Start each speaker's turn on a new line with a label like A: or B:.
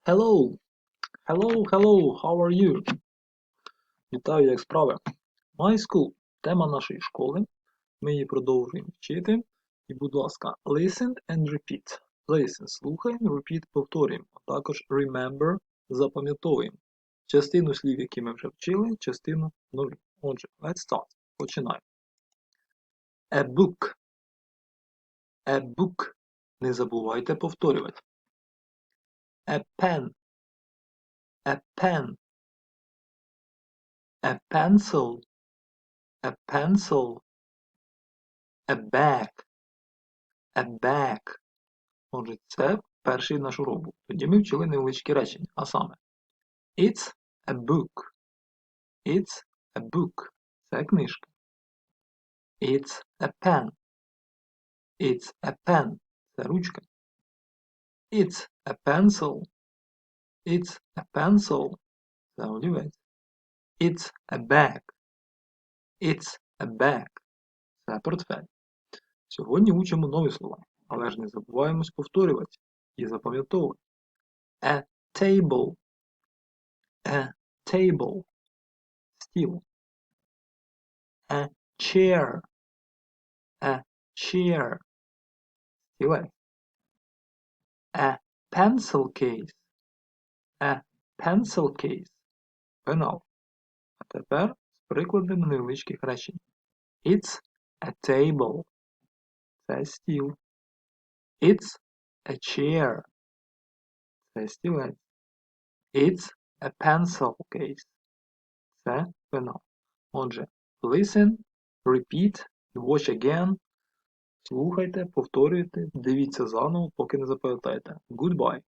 A: Hello, hello, how are you? Вітаю, як справи? My school. Тема нашої школи. Ми її продовжуємо вчити. І, будь ласка, listen and repeat. Listen, слухаємо, repeat, повторюємо. А також remember, запам'ятовуємо. Частину слів, які ми вже вчили, частину нові. Отже, let's start. Починаємо. A book. A book. Не забувайте повторювати. A pen. A pen. A pencil. A pencil. A bag. A bag. Отже, це перший наш урок був. Тоді ми вчили невеличкі речення. А саме It's a book. It's a book. Це книжка. It's a pen. It's a pen. Це ручка. It's a pencil. It's a pencil. Це олівець. It's a bag. It's a bag. Це портфель. Сьогодні учимо нові слова, але ж не забуваємось повторювати і запам'ятовувати. A table. A table. Стіл. A chair. A chair. Стілець. A pencil case. A pencil case. Пенал. А тепер з прикладами невеличких речень. It's a table. Це стіл. It's a chair. Це стілець. It's a pencil case. Це пенал. Отже, listen, repeat, watch again. Слухайте, повторюйте, дивіться заново, поки не запам'ятаєте. Goodbye.